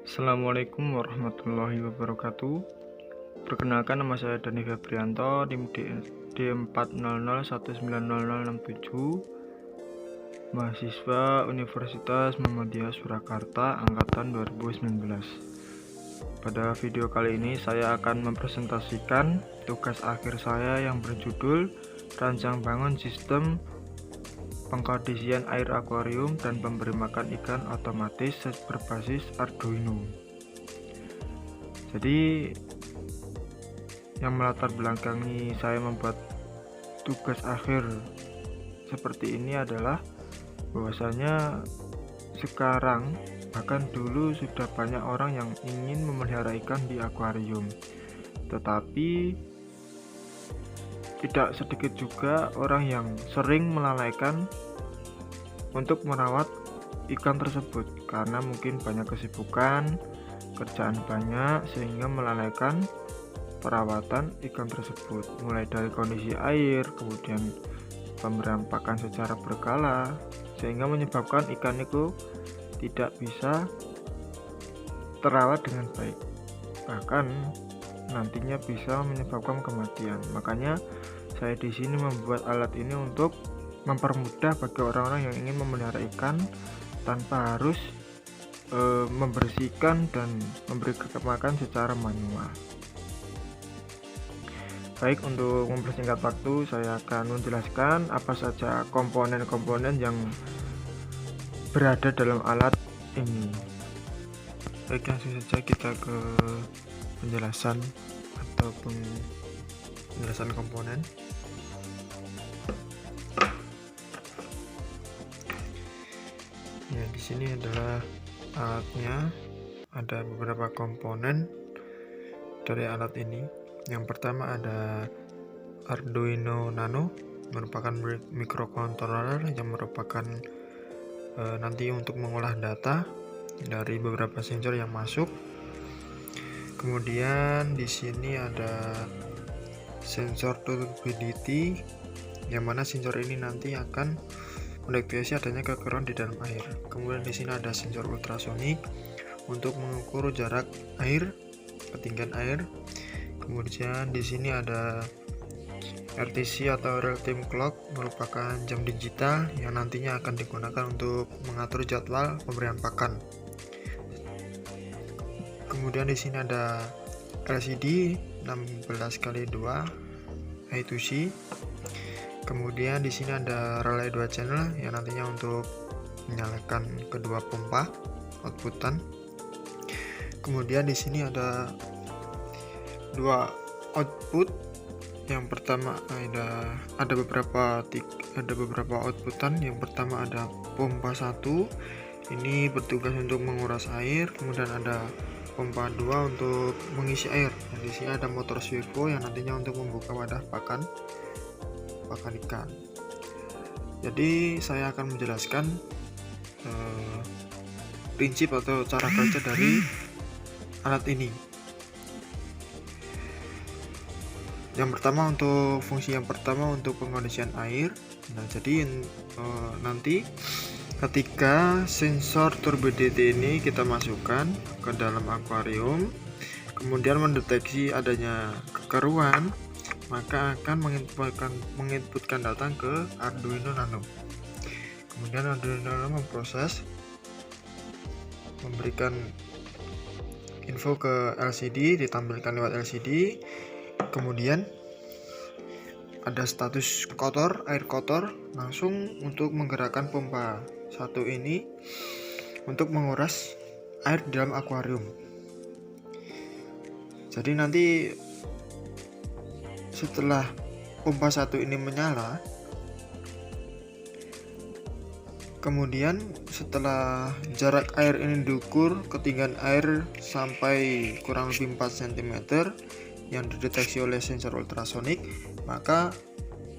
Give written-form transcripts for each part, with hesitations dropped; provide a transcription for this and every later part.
Assalamualaikum warahmatullahi wabarakatuh. Perkenalkan, nama saya Dani Febrianto, NIM D400190067, mahasiswa Universitas Muhammadiyah Surakarta angkatan 2019. Pada video kali ini saya akan mempresentasikan tugas akhir saya yang berjudul Rancang Bangun Sistem Pengkondisian Air Akuarium dan Pemberi Makan Ikan Otomatis berbasis Arduino. Jadi yang melatar belakangi saya membuat tugas akhir seperti ini adalah bahwasanya sekarang, bahkan dulu sudah banyak orang yang ingin memelihara ikan di akuarium, tetapi tidak sedikit juga orang yang sering melalaikan untuk merawat ikan tersebut karena mungkin banyak kesibukan, kerjaan banyak, sehingga melalaikan perawatan ikan tersebut, mulai dari kondisi air, kemudian pemberian pakan secara berkala, sehingga menyebabkan ikan itu tidak bisa terawat dengan baik, bahkan nantinya bisa menyebabkan kematian. Makanya saya di sini membuat alat ini untuk mempermudah bagi orang-orang yang ingin memelihara ikan tanpa harus membersihkan dan memberi makan secara manual. Baik, untuk mempersingkat waktu, saya akan menjelaskan apa saja komponen-komponen yang berada dalam alat ini. Baik, langsung saja kita ke penjelasan ataupun penjelasan komponen. Ya, di sini adalah alatnya. Ada beberapa komponen dari alat ini. Yang pertama ada Arduino Nano, merupakan microcontroller yang merupakan nanti untuk mengolah data dari beberapa sensor yang masuk. Kemudian di sini ada sensor turbidity, yang mana sensor ini nanti akan mendeteksi adanya kekeruan di dalam air. Kemudian di sini ada sensor ultrasonik untuk mengukur jarak air, ketinggian air. Kemudian di sini ada RTC atau real time clock, merupakan jam digital yang nantinya akan digunakan untuk mengatur jadwal pemberian pakan. Kemudian di sini ada LCD 16x2 I2C. Kemudian di sini ada relay 2 channel yang nantinya untuk menyalakan kedua pompa outputan. Kemudian di sini ada dua output. Yang pertama ada beberapa outputan. Yang pertama ada pompa 1, ini bertugas untuk menguras air. Kemudian ada pompa 2 untuk mengisi air. Dan di sini ada motor servo yang nantinya untuk membuka wadah pakan ikan. Jadi saya akan menjelaskan prinsip atau cara kerja dari alat ini. Yang pertama, untuk fungsi yang pertama untuk pengondisian air. Nah, jadi nanti ketika sensor turbidity ini kita masukkan ke dalam akuarium, kemudian mendeteksi adanya kekeruan, maka akan menginputkan data ke Arduino Nano. Kemudian Arduino Nano memproses, memberikan info ke LCD, ditampilkan lewat LCD. Kemudian ada status kotor, air kotor, langsung untuk menggerakkan pompa 1 ini untuk menguras air di dalam akuarium. Jadi nanti setelah pompa 1 ini menyala, kemudian setelah jarak air ini diukur, ketinggian air sampai kurang lebih 4 cm yang dideteksi oleh sensor ultrasonik, maka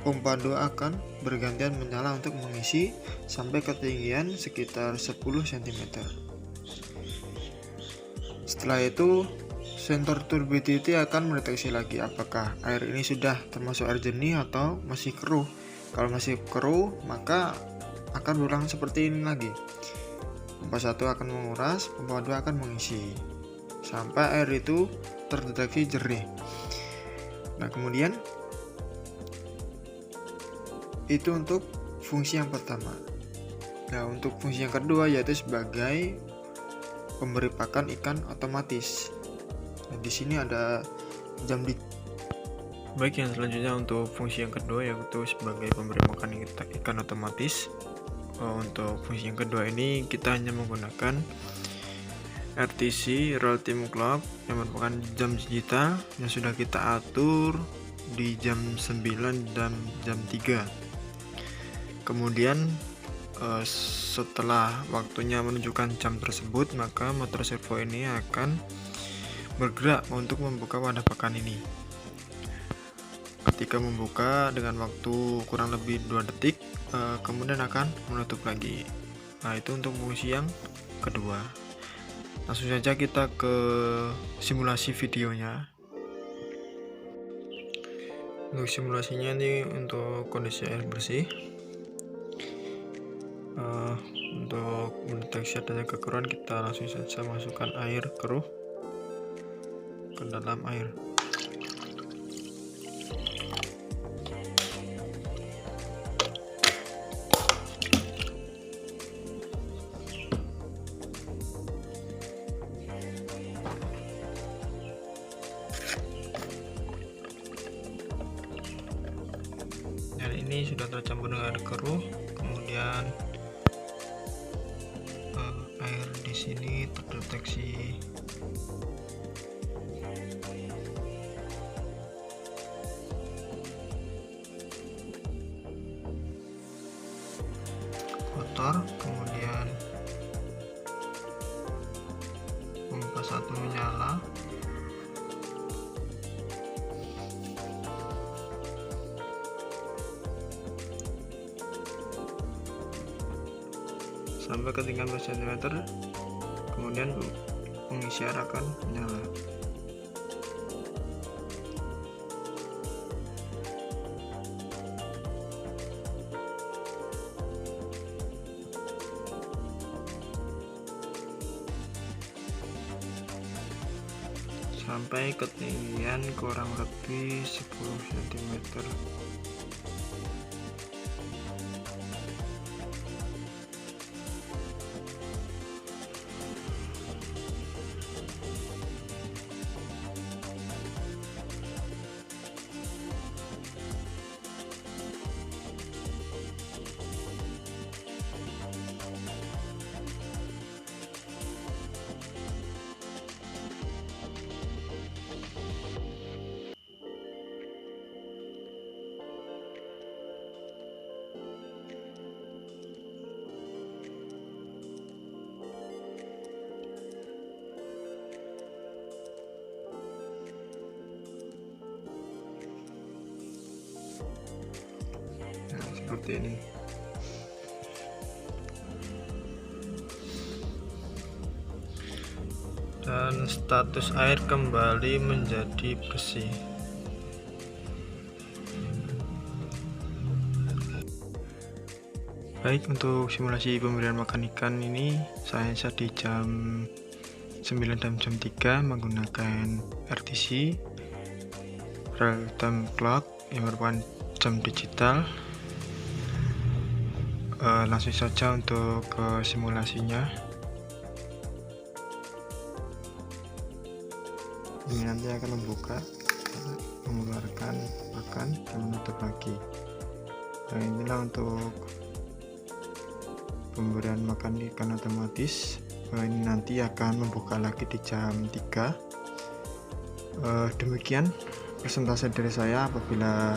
pompa 2 akan bergantian menyala untuk mengisi sampai ketinggian sekitar 10 cm. Setelah itu sensor turbidity akan mendeteksi lagi apakah air ini sudah termasuk air jernih atau masih keruh. Kalau masih keruh, maka akan berulang seperti ini lagi. pompa 1 akan menguras, pompa 2 akan mengisi sampai air itu terdeteksi jernih. Nah, kemudian itu untuk fungsi yang pertama. Nah, untuk fungsi yang kedua yaitu sebagai pemberi pakan ikan otomatis. Nah, di sini ada jam di. Baik, yang selanjutnya untuk fungsi yang kedua yaitu sebagai pemberi makan ikan otomatis. Untuk fungsi yang kedua ini kita hanya menggunakan RTC Real Time Clock yang merupakan jam digital yang sudah kita atur di jam 9 dan jam 3. Kemudian setelah waktunya menunjukkan jam tersebut, maka motor servo ini akan bergerak untuk membuka wadah pakan ini. Ketika membuka dengan waktu kurang lebih 2 detik, kemudian akan menutup lagi. Nah, itu untuk fungsi yang kedua. Langsung saja kita ke simulasi videonya. Untuk simulasinya ini untuk kondisi air bersih. Untuk mendeteksi adanya kekeruhan, kita langsung saja masukkan air keruh ke dalam air. Dan ini sudah tercampur dengan air keruh, kemudian air di sini terdeteksi kotor, kemudian pompa 1 menyala. Sampai ketinggian cm, kemudian pengisi air akan menyala. Sampai ketinggian kurang lebih 10 cm. Seperti ini. Dan status air kembali menjadi bersih. Baik, untuk simulasi pemberian makan ikan ini saya di jam 9 dan jam 3 menggunakan RTC Real Time Clock yang merupakan jam digital. Langsung saja untuk ke simulasinya. Ini nanti akan membuka, mengeluarkan pakan dan menutup lagi. Nah, inilah untuk pemberian makan ikan otomatis. Ini nanti akan membuka lagi di jam 3. Demikian presentasi dari saya. Apabila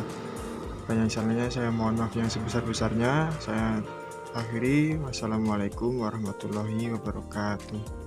banyak salahnya, saya mohon maaf yang sebesar-besarnya. Saya akhiri. Wassalamualaikum warahmatullahi wabarakatuh.